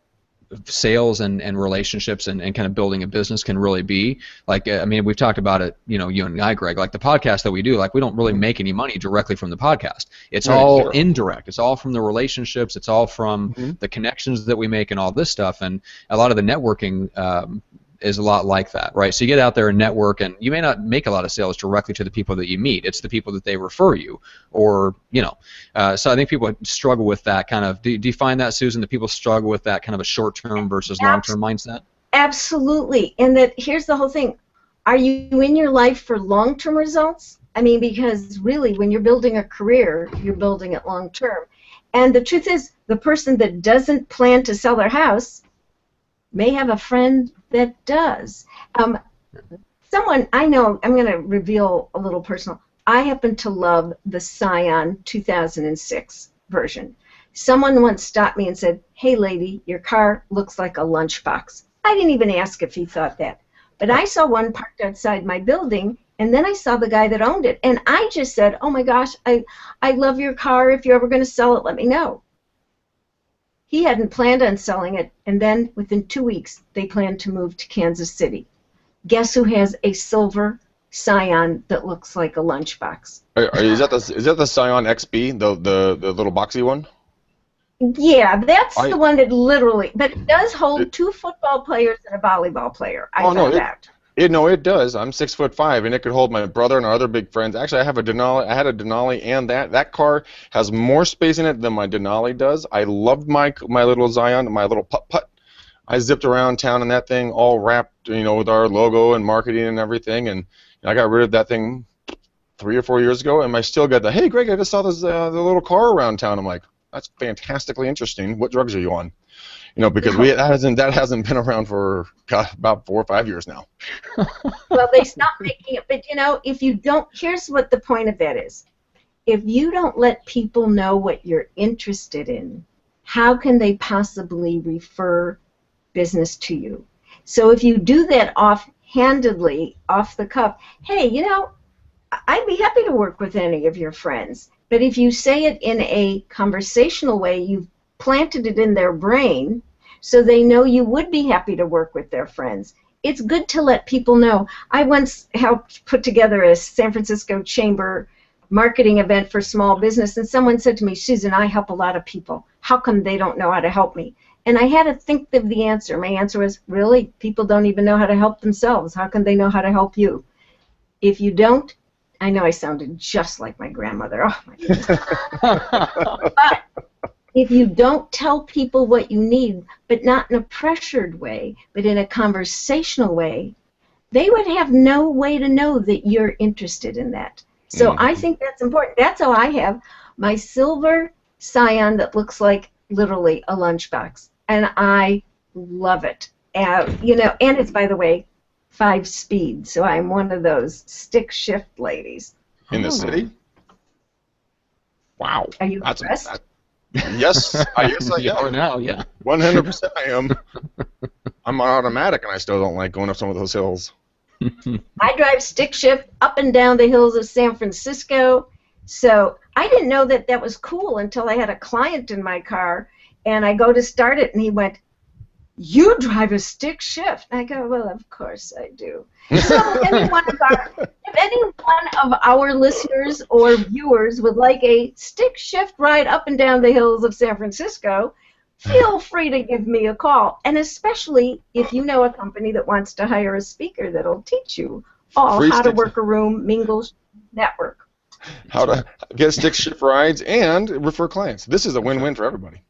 sales and relationships and kind of building a business can really be. Like, we've talked about it, you and I, Greg, like the podcast that we do, like we don't really make any money directly from the podcast. It's all indirect. It's all from the relationships. It's all from the connections that we make and all this stuff. And a lot of the networking is a lot like that, right? So you get out there and network, and you may not make a lot of sales directly to the people that you meet. It's the people that they refer you, or so I think people struggle with that kind of. Do you find that, Susan, that people struggle with that kind of a short-term versus long-term mindset? Absolutely, and that here's the whole thing: are you in your life for long-term results? Because really, when you're building a career, you're building it long-term. And the truth is, the person that doesn't plan to sell their house may have a friend that does. Someone I know, I'm going to reveal a little personal. I happen to love the Scion 2006 version. Someone once stopped me and said, "Hey lady, your car looks like a lunchbox." I didn't even ask if he thought that. But I saw one parked outside my building, and then I saw the guy that owned it. And I just said, "Oh my gosh, I love your car. If you're ever going to sell it, let me know." He hadn't planned on selling it, and then within 2 weeks, they planned to move to Kansas City. Guess who has a silver Scion that looks like a lunchbox? Is that the Scion XB, the little boxy one? Yeah, that's the one that literally, but it does hold 2 football players and a volleyball player. I found out. It does. I'm 6'5", and it could hold my brother and our other big friends. Actually, I had a Denali, and that car has more space in it than my Denali does. I loved my little Zion, my little putt-putt. I zipped around town in that thing, all wrapped, with our logo and marketing and everything. And I got rid of that thing 3 or 4 years ago, and I still got hey, Greg, I just saw this the little car around town. I'm like, that's fantastically interesting. What drugs are you on? Because that hasn't been around for about 4 or 5 years now. Well, they stopped making it, but if you don't, here's what the point of that is. If you don't let people know what you're interested in, how can they possibly refer business to you? So if you do that offhandedly, off the cuff, hey, I'd be happy to work with any of your friends. But if you say it in a conversational way, you've planted it in their brain so they know you would be happy to work with their friends. It's good to let people know. I once helped put together a San Francisco Chamber marketing event for small business, and someone said to me, "Susan, I help a lot of people. How come they don't know how to help me?" And I had to think of the answer. My answer was, really? People don't even know how to help themselves. How can they know how to help you? If you don't, I know I sounded just like my grandmother. Oh, my goodness. But if you don't tell people what you need, but not in a pressured way, but in a conversational way, they would have no way to know that you're interested in that. So I think that's important. That's how I have my silver Scion that looks like literally a lunchbox, and I love it. And it's, by the way, 5-speed, so I'm one of those stick shift ladies. In the city? Wow. Are you impressed? Yes, I am. Now, yeah. 100% I am. I'm on automatic, and I still don't like going up some of those hills. I drive stick shift up and down the hills of San Francisco, so I didn't know that that was cool until I had a client in my car, and I go to start it, and he went, "You drive a stick shift?" And I go, "Well, of course I do." So if any one of our listeners or viewers would like a stick shift ride up and down the hills of San Francisco, feel free to give me a call. And especially if you know a company that wants to hire a speaker that'll teach you all how to work a room, mingle, network. How to get stick shift rides and refer clients. This is a win-win for everybody.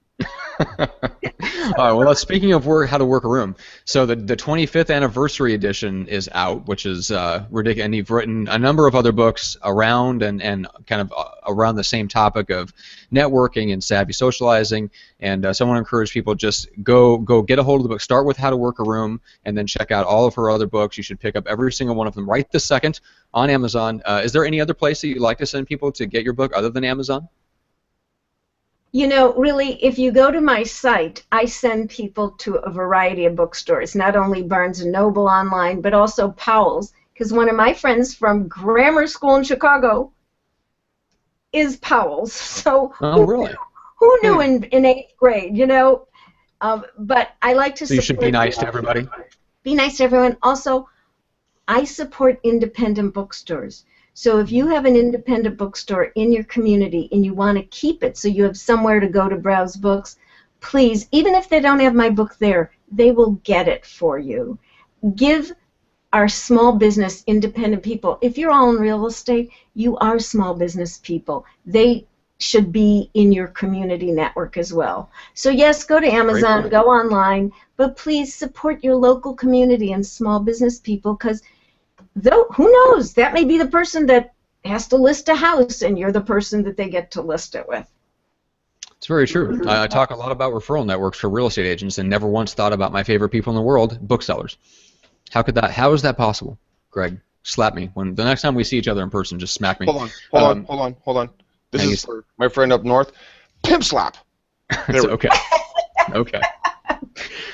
All right, well, speaking of how to work a room, so the 25th anniversary edition is out, which is ridiculous, and you've written a number of other books around and kind of around the same topic of networking and savvy socializing, and so I want to encourage people, just go get a hold of the book, start with How to Work a Room, and then check out all of her other books. You should pick up every single one of them right this second on Amazon. Is there any other place that you'd like to send people to get your book other than Amazon? You know, really, if you go to my site, I send people to a variety of bookstores, not only Barnes & Noble online, but also Powell's, because one of my friends from grammar school in Chicago is Powell's. So really? Who knew in 8th grade, you know? But I like to So you should be nice to everybody? Be nice to everyone. Also, I support independent bookstores. So if you have an independent bookstore in your community and you want to keep it so you have somewhere to go to browse books, please, even if they don't have my book there, they will get it for you. Give our small business independent people, if you're all in real estate, you are small business people. They should be in your community network as well. So yes, go to Amazon, go online, but please support your local community and small business people, because though, who knows? That may be the person that has to list a house, and you're the person that they get to list it with. It's very true. I talk a lot about referral networks for real estate agents, and never once thought about my favorite people in the world, booksellers. How is that possible, Greg? Slap me when the next time we see each other in person. Just smack me. Hold on. This is for my friend up north. Pimp slap. Okay. Okay.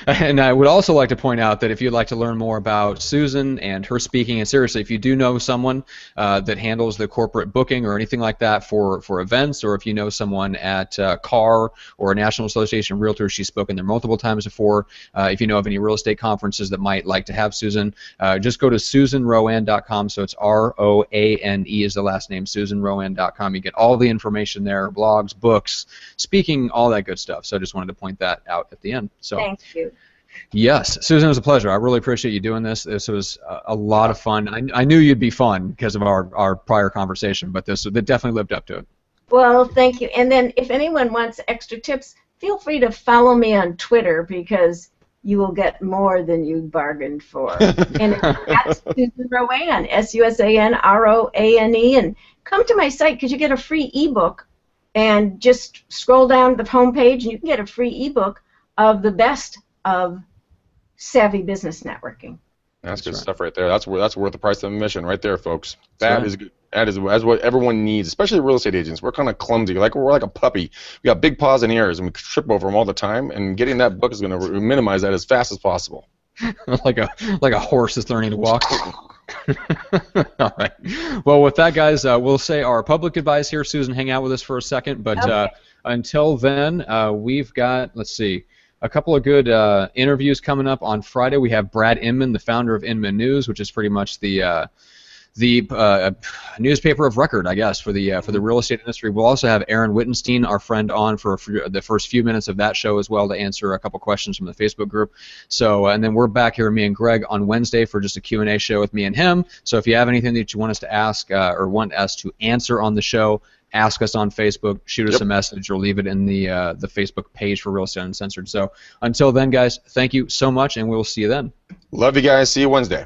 And I would also like to point out that if you'd like to learn more about Susan and her speaking, and seriously, if you do know someone that handles the corporate booking or anything like that for events, or if you know someone at CAR or National Association of Realtors, she's spoken there multiple times before. If you know of any real estate conferences that might like to have Susan, just go to SusanRoAne.com. So it's RoAne is the last name, SusanRoAne.com. You get all the information there, blogs, books, speaking, all that good stuff. So I just wanted to point that out at the end. So. Thank you. Yes, Susan, it was a pleasure. I really appreciate you doing this. This was a lot of fun. I knew you'd be fun because of our prior conversation, but it definitely lived up to it. Well, thank you. And then if anyone wants extra tips, feel free to follow me on Twitter, because you will get more than you bargained for. And it's at Susan RoAne, SusanRoAne, and come to my site because you get a free ebook, and just scroll down the homepage and you can get a free ebook of the best of savvy business networking. That's good stuff right there. That's worth the price of admission right there, folks. That's what everyone needs, especially real estate agents. We're kind of clumsy, we're like a puppy. We got big paws and ears, and we trip over them all the time. And getting that book is going to minimize that as fast as possible. like a horse is learning to walk. All right. Well, with that, guys, we'll say our public goodbyes here. Susan, hang out with us for a second, but until then, we've got, let's see, a couple of good interviews coming up on Friday. We have Brad Inman, the founder of Inman News, which is pretty much the newspaper of record, I guess, for the real estate industry. We'll also have Aaron Wittenstein, our friend, on for the first few minutes of that show as well, to answer a couple questions from the Facebook group. So, and then we're back here, me and Greg, on Wednesday for just a Q&A show with me and him. So if you have anything that you want us to ask or want us to answer on the show, ask us on Facebook, shoot us a message, or leave it in the Facebook page for Real Estate Uncensored. So until then, guys, thank you so much, and we'll see you then. Love you guys. See you Wednesday.